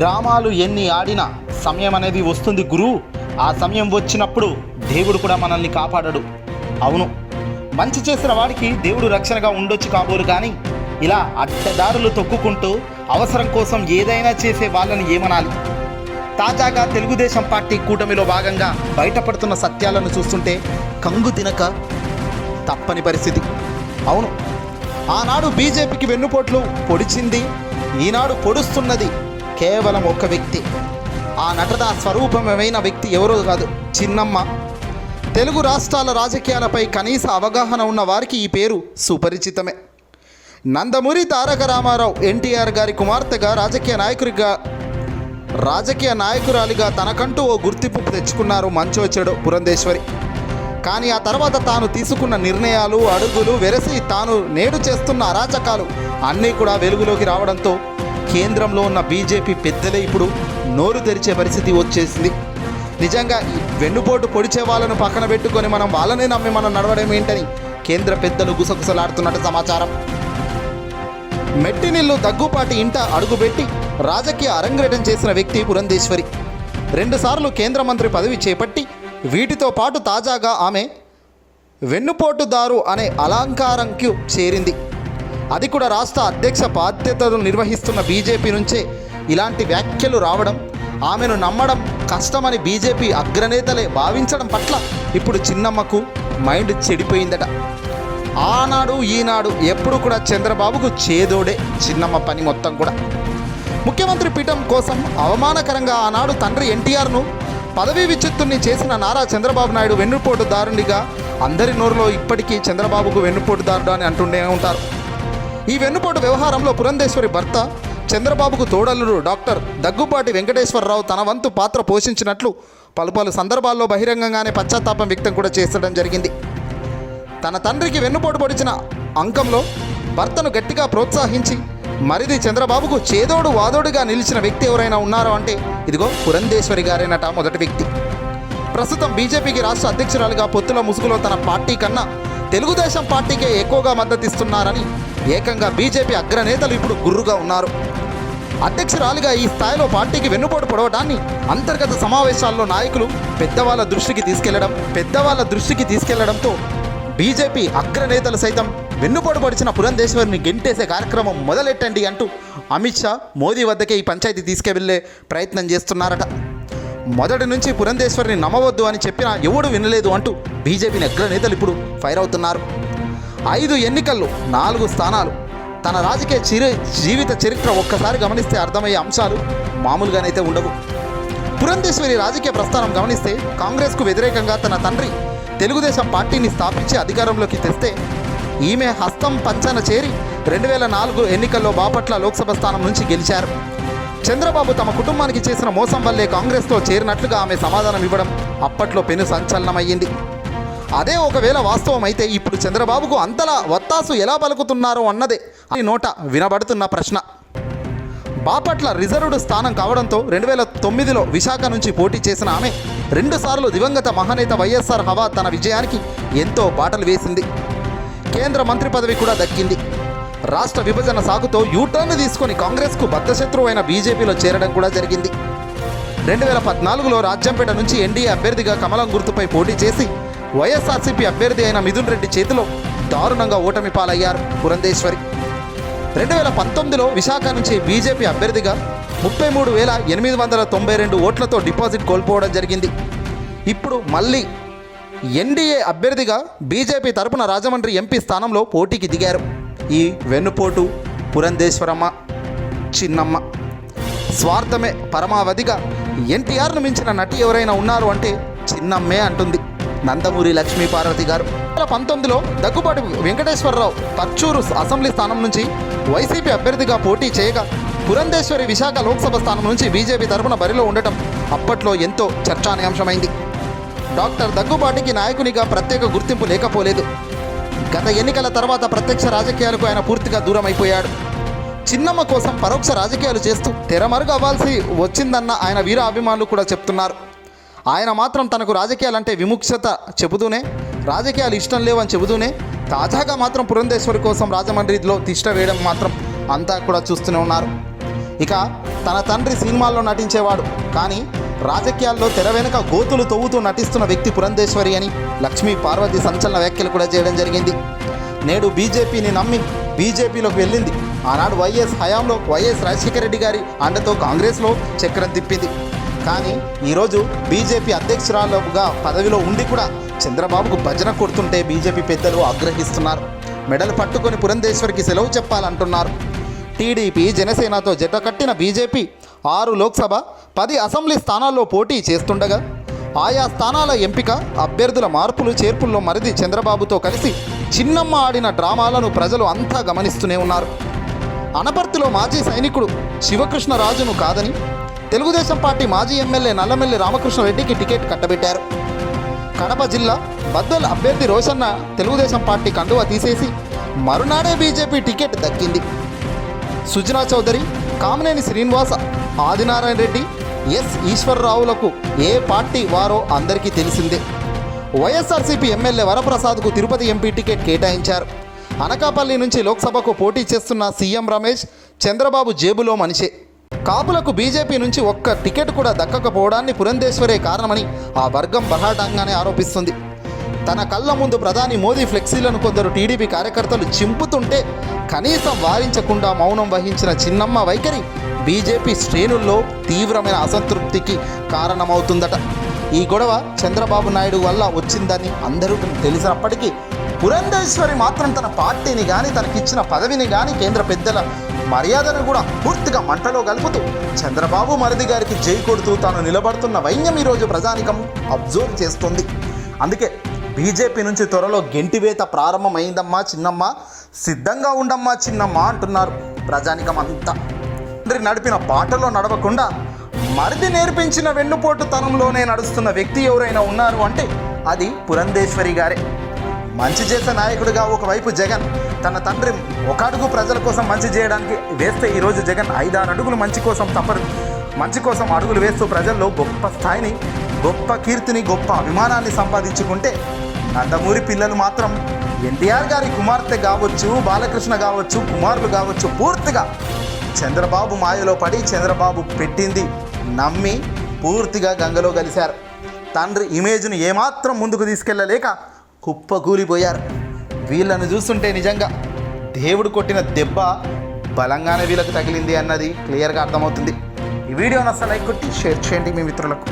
డ్రామాలు ఎన్ని ఆడినా సమయం అనేది వస్తుంది గురు. ఆ సమయం వచ్చినప్పుడు దేవుడు కూడా మనల్ని కాపాడడు. అవును, మంచి చేసిన వాడికి దేవుడు రక్షణగా ఉండొచ్చు కాబోలు, కానీ ఇలా అడ్డదారులు తొక్కుకుంటూ అవసరం కోసం ఏదైనా చేసే వాళ్ళని ఏమనాలి? తాజాగా తెలుగుదేశం పార్టీ కూటమిలో భాగంగా బయటపడుతున్న సత్యాలను చూస్తుంటే కంగు తినక తప్పని పరిస్థితి. అవును, ఆనాడు బీజేపీకి వెన్నుపోట్లు పొడిచింది, ఈనాడు పొడుస్తున్నది కేవలం ఒక వ్యక్తి. ఆ నటన స్వరూపమైన వ్యక్తి ఎవరో కాదు, చిన్నమ్మ. తెలుగు రాష్ట్రాల రాజకీయాలపై కనీస అవగాహన ఉన్న వారికి ఈ పేరు సుపరిచితమే. నందమూరి తారక రామారావు ఎన్టీఆర్ గారి కుమార్తెగా రాజకీయ నాయకురాలిగా తనకంటూ ఓ గుర్తింపు తెచ్చుకున్నారు మంచో చెడో పురంధేశ్వరి. కానీ ఆ తర్వాత తాను తీసుకున్న నిర్ణయాలు, అడుగులు వెరసి తాను నేడు చేస్తున్న అరాచకాలు అన్నీ కూడా వెలుగులోకి రావడంతో కేంద్రంలో ఉన్న బీజేపీ పెద్దలే ఇప్పుడు నోరు తెరిచే పరిస్థితి వచ్చేసింది. నిజంగా వెన్నుపోటు పొడిచే వాళ్ళను పక్కన పెట్టుకొని మనం వాళ్ళనే నమ్మి మనం నడవడం ఏంటని కేంద్ర పెద్దలు గుసగుసలాడుతున్నట్టు సమాచారం. మెట్టినిల్లు దగ్గుపాటి ఇంట అడుగుపెట్టి రాజకీయ అరంగేటం చేసిన వ్యక్తి పురంధేశ్వరి. 2 సార్లు కేంద్ర మంత్రి పదవి చేపట్టి వీటితో పాటు తాజాగా ఆమె వెన్నుపోటుదారు అనే అలంకారంకు చేరింది. అది కూడా రాష్ట్ర అధ్యక్ష బాధ్యతలు నిర్వహిస్తున్న బీజేపీ నుంచే ఇలాంటి వ్యాఖ్యలు రావడం, ఆమెను నమ్మడం కష్టమని బీజేపీ అగ్రనేతలే భావించడం పట్ల ఇప్పుడు చిన్నమ్మకు మైండ్ చెడిపోయిందట. ఆనాడు ఈనాడు ఎప్పుడు కూడా చంద్రబాబుకు చేదోడే చిన్నమ్మ పని మొత్తం కూడా. ముఖ్యమంత్రి పీఠం కోసం అవమానకరంగా ఆనాడు తండ్రి ఎన్టీఆర్ను పదవీ విచ్ఛిత్తుని చేసిన నారా చంద్రబాబు నాయుడు వెన్నుపోటుదారునిగా అందరి నోరులో ఇప్పటికీ చంద్రబాబుకు వెన్నుపోటుదారుడు అని అంటుండే ఉంటారు. ఈ వెన్నుపోటు వ్యవహారంలో పురంధేశ్వరి భర్త చంద్రబాబుకు తోడలుడు డాక్టర్ దగ్గుపాటి వెంకటేశ్వరరావు తన వంతు పాత్ర పోషించినట్లు పలు సందర్భాల్లో బహిరంగంగానే పశ్చాత్తాపం వ్యక్తం కూడా చేసడం జరిగింది. తన తండ్రికి వెన్నుపోటు పొడిచిన అంకంలో భర్తను గట్టిగా ప్రోత్సహించి మరిది చంద్రబాబుకు చేదోడు వాదోడుగా నిలిచిన వ్యక్తి ఎవరైనా ఉన్నారో అంటే ఇదిగో పురంధేశ్వరి గారేనట మొదటి వ్యక్తి. ప్రస్తుతం బీజేపీకి రాష్ట్ర అధ్యక్షురాలిగా పొత్తుల ముసుగులో తన పార్టీ కన్నా తెలుగుదేశం పార్టీకే ఎక్కువగా మద్దతిస్తున్నారని ఏకంగా బీజేపీ అగ్రనేతలు ఇప్పుడు గుర్రుగా ఉన్నారు. అధ్యక్షురాలిగా ఈ స్థాయిలో పార్టీకి వెన్నుపోటు పొడవడాన్ని అంతర్గత సమావేశాల్లో నాయకులు పెద్దవాళ్ళ దృష్టికి తీసుకెళ్లడంతో బీజేపీ అగ్రనేతలు సైతం వెన్నుపోటు పొడిచిన పురంధేశ్వరిని గెంటేసే కార్యక్రమం మొదలెట్టండి అంటూ అమిత్ షా మోదీ వద్దకే ఈ పంచాయతీ తీసుకెళ్లే ప్రయత్నం చేస్తున్నారట. మొదటి నుంచి పురంధేశ్వరిని నమ్మవద్దు అని చెప్పినా ఎవడు వినలేదు అంటూ బీజేపీ అగ్రనేతలు ఇప్పుడు ఫైర్ అవుతున్నారు. 5 ఎన్నికల్లో 4 స్థానాలు. తన రాజకీయ జీవిత చరిత్ర ఒక్కసారి గమనిస్తే అర్థమయ్యే అంశాలు మామూలుగానైతే ఉండవు. పురంధేశ్వరి రాజకీయ ప్రస్థానం గమనిస్తే కాంగ్రెస్కు వ్యతిరేకంగా తన తండ్రి తెలుగుదేశం పార్టీని స్థాపించి అధికారంలోకి తెస్తే ఈమె హస్తం పంచన చేరి 2004 ఎన్నికల్లో బాపట్ల లోక్సభ స్థానం నుంచి గెలిచారు. చంద్రబాబు తమ కుటుంబానికి చేసిన మోసం వల్లే కాంగ్రెస్తో చేరినట్లుగా ఆమె సమాధానం ఇవ్వడం అప్పట్లో పెను సంచలనమయ్యింది. అదే ఒకవేళ వాస్తవం అయితే ఇప్పుడు చంద్రబాబుకు అంతలా వత్తాసు ఎలా పలుకుతున్నారో అన్నదే నోట వినబడుతున్న ప్రశ్న. బాపట్ల రిజర్వ్డ్ స్థానం కావడంతో 2009లో విశాఖ నుంచి పోటీ చేసిన ఆమె 2 సార్లు దివంగత మహానేత వైఎస్ఆర్ హవా తన విజయానికి ఎంతో బాటలు వేసింది. కేంద్ర మంత్రి పదవి కూడా దక్కింది. రాష్ట్ర విభజన సాగుతో యూటర్న్ తీసుకొని కాంగ్రెస్కు బద్ధశత్రువు అయిన బీజేపీలో చేరడం కూడా జరిగింది. 2014లో రాజ్యంపేట నుంచి ఎన్డీఏ అభ్యర్థిగా కమలం గుర్తుపై పోటీ చేసి వైఎస్ఆర్సీపీ అభ్యర్థి అయిన మిథున్ రెడ్డి చేతిలో దారుణంగా ఓటమి పాలయ్యారు పురంధేశ్వరి. 2019లో విశాఖ నుంచి బీజేపీ అభ్యర్థిగా 33,892 ఓట్లతో డిపాజిట్ కోల్పోవడం జరిగింది. ఇప్పుడు మళ్ళీ ఎన్డీఏ అభ్యర్థిగా బీజేపీ తరపున రాజమండ్రి ఎంపీ స్థానంలో పోటీకి దిగారు ఈ వెన్నుపోటు పురంధేశ్వరమ్మ చిన్నమ్మ. స్వార్థమే పరమావధిగా ఎన్టీఆర్ను మించిన నటి ఎవరైనా ఉన్నారు అంటే చిన్నమ్మే అంటుంది నందమూరి లక్ష్మీపార్వతి గారు. 2019లో దగ్గుబాటి వెంకటేశ్వరరావు పర్చూరు అసెంబ్లీ స్థానం నుంచి వైసీపీ అభ్యర్థిగా పోటీ చేయగా పురంధేశ్వరి విశాఖ లోక్సభ స్థానం నుంచి బీజేపీ తరపున బరిలో ఉండటం అప్పట్లో ఎంతో చర్చానీయాంశమైంది. డాక్టర్ దగ్గుబాటికి నాయకునిగా ప్రత్యేక గుర్తింపు లేకపోలేదు. గత ఎన్నికల తర్వాత ప్రత్యక్ష రాజకీయాలకు ఆయన పూర్తిగా దూరం అయిపోయాడు. చిన్నమ్మ కోసం పరోక్ష రాజకీయాలు చేస్తూ తెరమరుగు అవ్వాల్సి వచ్చిందన్న ఆయన వీర అభిమానులు కూడా చెప్తున్నారు. ఆయన మాత్రం తనకు రాజకీయాలంటే విముక్షత చెబుతూనే, రాజకీయాలు ఇష్టం లేవని చెబుతూనే తాజాగా మాత్రం పురంధేశ్వరి కోసం రాజమండ్రిలో తిష్ట వేయడం మాత్రం అంతా కూడా చూస్తూనే ఉన్నారు. ఇక తన తండ్రి సినిమాల్లో నటించేవాడు, కానీ రాజకీయాల్లో తెర వెనుక గోతులు తవ్వుతూ నటిస్తున్న వ్యక్తి పురంధేశ్వరి అని లక్ష్మీ పార్వతి సంచలన వ్యాఖ్యలు కూడా చేయడం జరిగింది. నేడు బీజేపీని నమ్మి బీజేపీలోకి వెళ్ళింది. ఆనాడు వైఎస్ హయాంలో వైఎస్ రాజశేఖర రెడ్డి గారి అండతో కాంగ్రెస్లో చక్రం తిప్పింది. కానీ ఈరోజు బీజేపీ అధ్యక్షురాలుగా పదవిలో ఉండి కూడా చంద్రబాబుకు భజన కొడుతుంటే బీజేపీ పెద్దలు ఆగ్రహిస్తున్నారు. మెడలు పట్టుకొని పురంధేశ్వరికి సెలవు చెప్పాలంటున్నారు. టీడీపీ జనసేనతో జత కట్టిన బీజేపీ 6 లోక్సభ 10 అసెంబ్లీ స్థానాల్లో పోటీ చేస్తుండగా ఆయా స్థానాల ఎంపిక అభ్యర్థుల మార్పులు చేర్పుల్లో మరిది చంద్రబాబుతో కలిసి చిన్నమ్మ ఆడిన డ్రామాలను ప్రజలు అంతా గమనిస్తూనే ఉన్నారు. అనపర్తిలో మాజీ సైనికుడు శివకృష్ణరాజును కాదని తెలుగుదేశం పార్టీ మాజీ ఎమ్మెల్యే నల్లమెల్లి రామకృష్ణారెడ్డికి టికెట్ కట్టబెట్టారు. కడప జిల్లా బద్దల్ అభ్యర్థి రోషన్న తెలుగుదేశం పార్టీ కండువా తీసేసి మరునాడే బీజేపీ టికెట్ దక్కింది. సుజనా చౌదరి, కామినేని శ్రీనివాస, ఆదినారాయణ రెడ్డి, ఎస్ ఈశ్వరరావులకు ఏ పార్టీ వారో అందరికీ తెలిసిందే. వైఎస్ఆర్సీపీ ఎమ్మెల్యే వరప్రసాద్కు తిరుపతి ఎంపీ టికెట్ కేటాయించారు. అనకాపల్లి నుంచి లోక్సభకు పోటీ చేస్తున్న సీఎం రమేష్ చంద్రబాబు జేబులో మనిషే. కాపులకు బీజేపీ నుంచి ఒక్క టికెట్ కూడా దక్కకపోవడాన్ని పురంధేశ్వరే కారణమని ఆ వర్గం బహాటంగానే ఆరోపిస్తుంది. తన కళ్ళ ముందు ప్రధాని మోదీ ఫ్లెక్సీలను కొందరు టీడీపీ కార్యకర్తలు చింపుతుంటే కనీసం వారించకుండా మౌనం వహించిన చిన్నమ్మ వైఖరి బీజేపీ శ్రేణుల్లో తీవ్రమైన అసంతృప్తికి కారణమవుతుందట. ఈ గొడవ చంద్రబాబు నాయుడు వల్ల వచ్చిందని అందరూ తెలిసినప్పటికీ పురంధేశ్వరి మాత్రం తన పార్టీని కానీ తనకిచ్చిన పదవిని కానీ కేంద్ర పెద్దల మర్యాదను కూడా పూర్తిగా మంటలో కలుపుతూ చంద్రబాబు మరిది గారికి జై కొడుతూ తాను నిలబడుతున్న వైన్యం ఈరోజు ప్రజానికం అబ్జర్వ్ చేస్తుంది. అందుకే బీజేపీ నుంచి త్వరలో గెంటివేత ప్రారంభమైందమ్మా చిన్నమ్మ, సిద్ధంగా ఉండమ్మా చిన్నమ్మ అంటున్నారు ప్రజానికం అంతా. తండ్రి నడిపిన బాటలో నడవకుండా మరిది నేర్పించిన వెన్నుపోటుతనంలోనే నడుస్తున్న వ్యక్తి ఎవరైనా ఉన్నారు అంటే అది పురంధేశ్వరి గారే. మంచి చేసే నాయకుడిగా ఒకవైపు జగన్ తన తండ్రి ఒక అడుగు ప్రజల కోసం మంచి చేయడానికి వేస్తే ఈరోజు జగన్ 5-6 అడుగులు మంచి కోసం అడుగులు వేస్తూ ప్రజల్లో గొప్ప స్థాయిని, గొప్ప కీర్తిని, గొప్ప అభిమానాన్ని సంపాదించుకుంటే నందమూరి పిల్లలు మాత్రం ఎన్టీఆర్ గారి కుమార్తె కావచ్చు, బాలకృష్ణ కావచ్చు, కుమారులు కావచ్చు, పూర్తిగా చంద్రబాబు మాయలో పడి చంద్రబాబు పెట్టింది నమ్మి పూర్తిగా గంగలో కలిశారు. తండ్రి ఇమేజ్ను ఏమాత్రం ముందుకు తీసుకెళ్ళలేక కుప్పకూలిపోయారు. వీళ్ళను చూస్తుంటే నిజంగా దేవుడు కొట్టిన దెబ్బ బలంగానే వీళ్ళకు తగిలింది అన్నది క్లియర్గా అర్థమవుతుంది. ఈ వీడియోని అసలు లైక్ కొట్టి షేర్ చేయండి మీ మిత్రులకు.